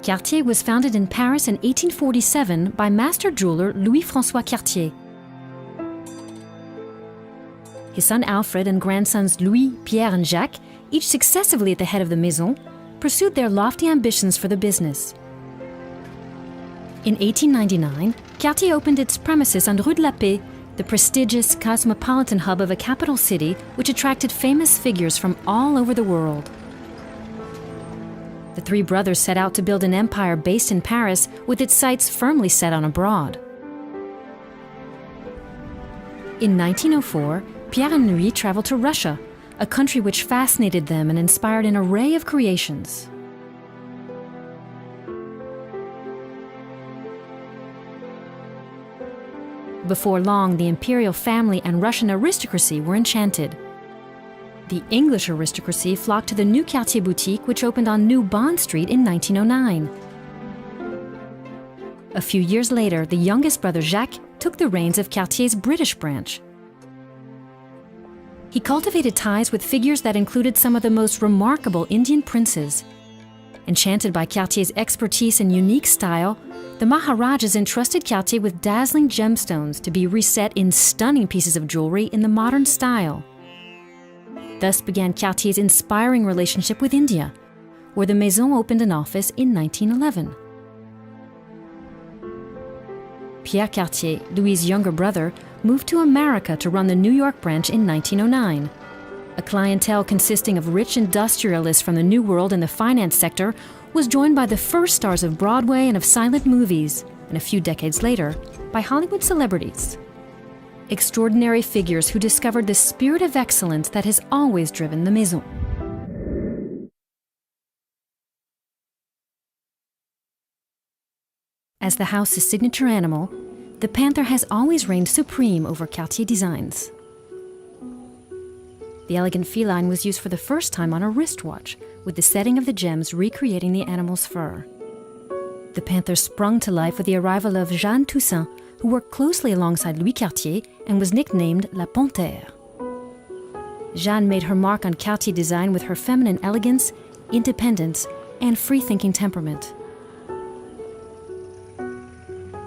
Cartier was founded in Paris in 1847 by master jeweler Louis-François Cartier. His son Alfred and grandsons Louis, Pierre, and Jacques, each successively at the head of the maison, pursued their lofty ambitions for the business. In 1899, Cartier opened its premises on Rue de la Paix, the prestigious cosmopolitan hub of a capital city which attracted famous figures from all over the world. The three brothers set out to build an empire based in Paris with its sights firmly set on abroad. In 1904, Pierre and Louis traveled to Russia, a country which fascinated them and inspired an array of creations. Before long, the imperial family and Russian aristocracy were enchanted. The English aristocracy flocked to the new Cartier boutique, which opened on New Bond Street in 1909. A few years later, the youngest brother Jacques took the reins of Cartier's British branch. He cultivated ties with figures that included some of the most remarkable Indian princes. Enchanted by Cartier's expertise and unique style, the Maharajas entrusted Cartier with dazzling gemstones to be reset in stunning pieces of jewelry in the modern style. Thus began Cartier's inspiring relationship with India, where the Maison opened an office in 1911. Pierre Cartier, Louis' younger brother, moved to America to run the New York branch in 1909. A clientele consisting of rich industrialists from the New World and the finance sector was joined by the first stars of Broadway and of silent movies, and a few decades later, by Hollywood celebrities. Extraordinary figures who discovered the spirit of excellence that has always driven the Maison. As the house's signature animal, the panther has always reigned supreme over Cartier designs. The elegant feline was used for the first time on a wristwatch, with the setting of the gems recreating the animal's fur. The panther sprung to life with the arrival of Jeanne Toussaint, who worked closely alongside Louis Cartier and was nicknamed La Panthère. Jeanne made her mark on Cartier design with her feminine elegance, independence, and free-thinking temperament.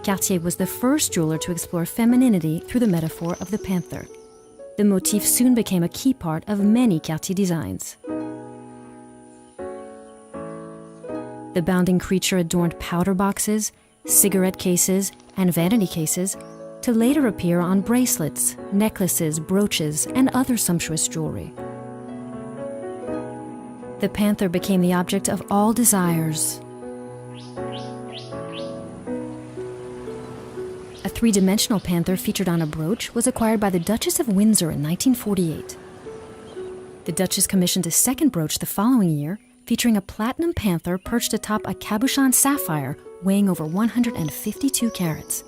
Cartier was the first jeweler to explore femininity through the metaphor of the panther. The motif soon became a key part of many Cartier designs. The bounding creature adorned powder boxes, cigarette cases, and vanity cases, to later appear on bracelets, necklaces, brooches, and other sumptuous jewelry. The panther became the object of all desires. A three-dimensional panther featured on a brooch was acquired by the Duchess of Windsor in 1948. The Duchess commissioned a second brooch the following year, featuring a platinum panther perched atop a cabochon sapphire weighing over 152 carats.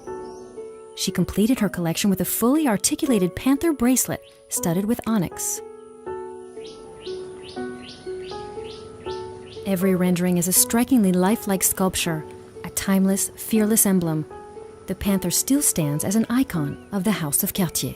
She completed her collection with a fully articulated panther bracelet studded with onyx. Every rendering is a strikingly lifelike sculpture, a timeless, fearless emblem. The panther still stands as an icon of the House of Cartier.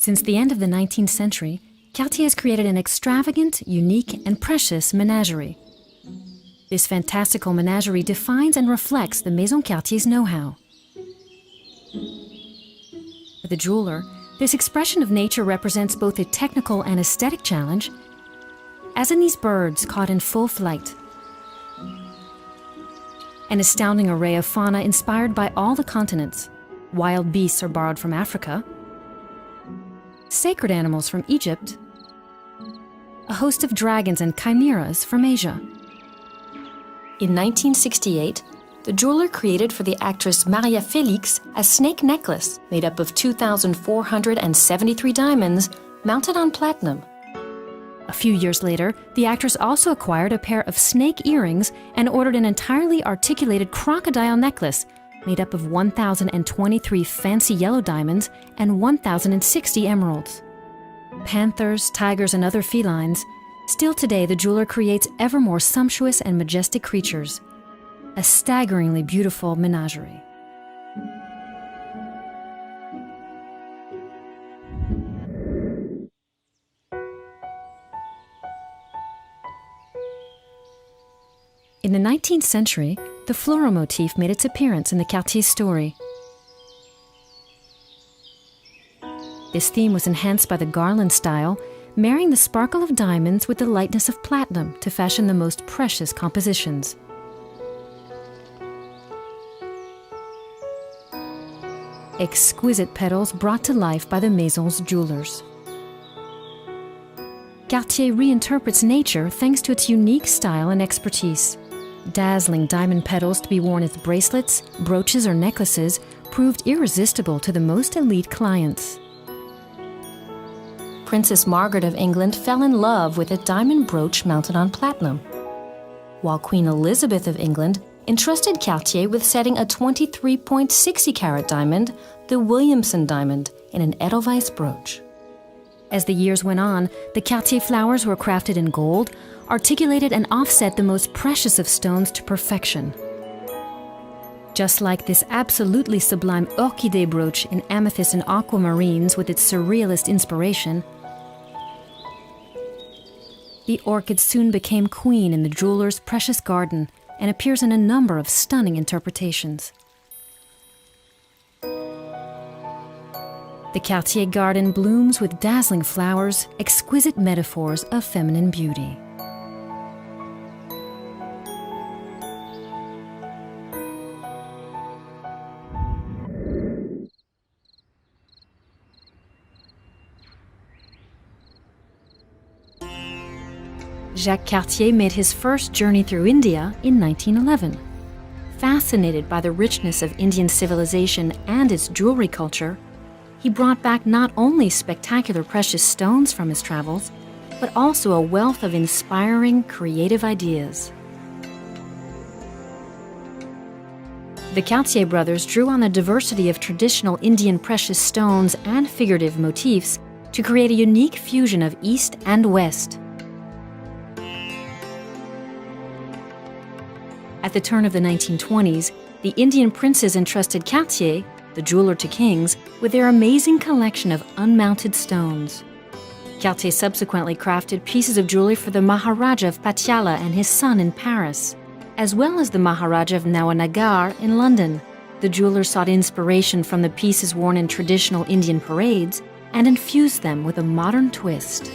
Since the end of the 19th century, Cartier has created an extravagant, unique, and precious menagerie. This fantastical menagerie defines and reflects the Maison Cartier's know-how. For the jeweler, this expression of nature represents both a technical and aesthetic challenge, as in these birds caught in full flight. An astounding array of fauna inspired by all the continents. Wild beasts are borrowed from Africa, sacred animals from Egypt, a host of dragons and chimeras from Asia. In 1968, the jeweler created for the actress Maria Felix a snake necklace made up of 2,473 diamonds mounted on platinum. A few years later, the actress also acquired a pair of snake earrings and ordered an entirely articulated crocodile necklace made up of 1,023 fancy yellow diamonds and 1,060 emeralds. Panthers, tigers, and other felines, still today the jeweler creates ever more sumptuous and majestic creatures. A staggeringly beautiful menagerie. In the 19th century, the floral motif made its appearance in the Cartier story. This theme was enhanced by the garland style, marrying the sparkle of diamonds with the lightness of platinum to fashion the most precious compositions. Exquisite petals brought to life by the Maison's jewelers. Cartier reinterprets nature thanks to its unique style and expertise. Dazzling diamond petals to be worn as bracelets, brooches, or necklaces proved irresistible to the most elite clients. Princess Margaret of England fell in love with a diamond brooch mounted on platinum, while Queen Elizabeth of England entrusted Cartier with setting a 23.60-carat diamond, the Williamson diamond, in an Edelweiss brooch. As the years went on, the Cartier flowers were crafted in gold, articulated and offset the most precious of stones to perfection. Just like this absolutely sublime orchidée brooch in amethyst and aquamarines with its surrealist inspiration, the orchid soon became queen in the jeweler's precious garden and appears in a number of stunning interpretations. The Cartier garden blooms with dazzling flowers, exquisite metaphors of feminine beauty. Jacques Cartier made his first journey through India in 1911. Fascinated by the richness of Indian civilization and its jewelry culture, he brought back not only spectacular precious stones from his travels, but also a wealth of inspiring, creative ideas. The Cartier brothers drew on the diversity of traditional Indian precious stones and figurative motifs to create a unique fusion of East and West. At the turn of the 1920s, the Indian princes entrusted Cartier, the jeweler to kings, with their amazing collection of unmounted stones. Cartier subsequently crafted pieces of jewelry for the Maharaja of Patiala and his son in Paris, as well as the Maharaja of Nawanagar in London. The jeweler sought inspiration from the pieces worn in traditional Indian parades and infused them with a modern twist.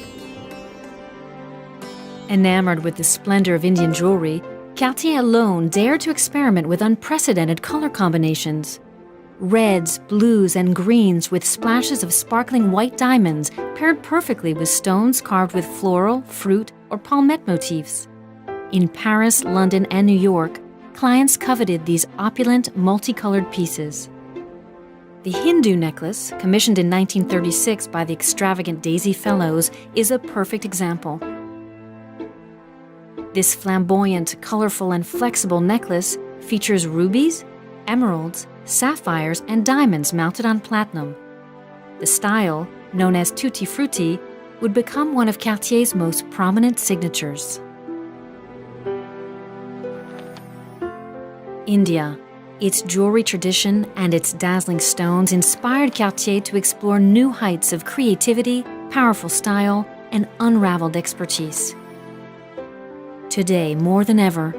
Enamored with the splendor of Indian jewelry, Cartier alone dared to experiment with unprecedented color combinations. Reds, blues, and greens with splashes of sparkling white diamonds paired perfectly with stones carved with floral, fruit, or palmette motifs. In Paris, London, and New York, clients coveted these opulent, multicolored pieces. The Hindu necklace, commissioned in 1936 by the extravagant Daisy Fellows, is a perfect example. This flamboyant, colorful, and flexible necklace features rubies, emeralds, sapphires, and diamonds mounted on platinum. The style, known as tutti frutti, would become one of Cartier's most prominent signatures. India, its jewelry tradition and its dazzling stones inspired Cartier to explore new heights of creativity, powerful style, and unraveled expertise. Today, more than ever,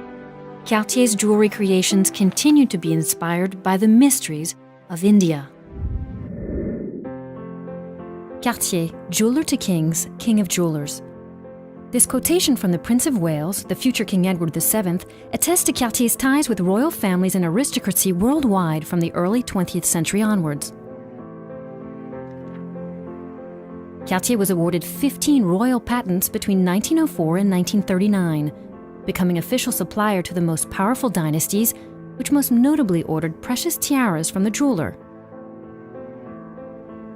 Cartier's jewelry creations continue to be inspired by the mysteries of India. Cartier, jeweler to kings, king of jewelers. This quotation from the Prince of Wales, the future King Edward VII, attests to Cartier's ties with royal families and aristocracy worldwide from the early 20th century onwards. Cartier was awarded 15 royal patents between 1904 and 1939, becoming official supplier to the most powerful dynasties, which most notably ordered precious tiaras from the jeweler.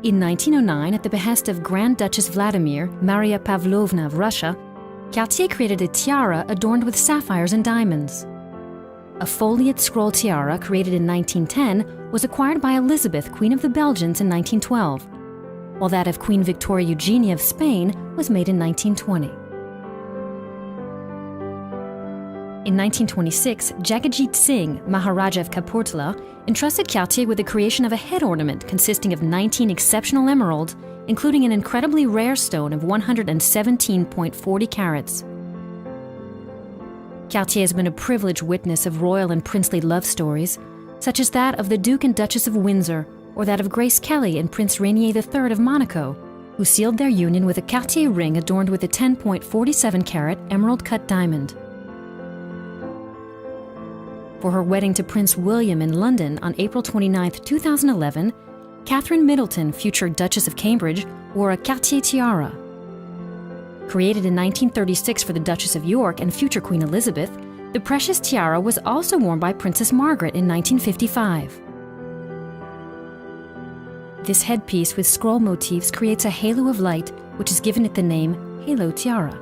In 1909, at the behest of Grand Duchess Vladimir, Maria Pavlovna of Russia, Cartier created a tiara adorned with sapphires and diamonds. A foliate scroll tiara created in 1910 was acquired by Elizabeth, Queen of the Belgians, in 1912, while that of Queen Victoria Eugenia of Spain was made in 1920. In 1926, Jagatjit Singh, Maharaja of Kapurthala, entrusted Cartier with the creation of a head ornament consisting of 19 exceptional emeralds, including an incredibly rare stone of 117.40 carats. Cartier has been a privileged witness of royal and princely love stories, such as that of the Duke and Duchess of Windsor, or that of Grace Kelly and Prince Rainier III of Monaco, who sealed their union with a Cartier ring adorned with a 10.47-carat emerald-cut diamond. For her wedding to Prince William in London on April 29, 2011, Catherine Middleton, future Duchess of Cambridge, wore a Cartier tiara. Created in 1936 for the Duchess of York and future Queen Elizabeth, the precious tiara was also worn by Princess Margaret in 1955. This headpiece with scroll motifs creates a halo of light, which has given it the name Halo Tiara.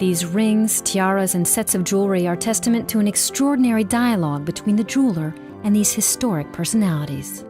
These rings, tiaras, and sets of jewelry are testament to an extraordinary dialogue between the jeweler and these historic personalities.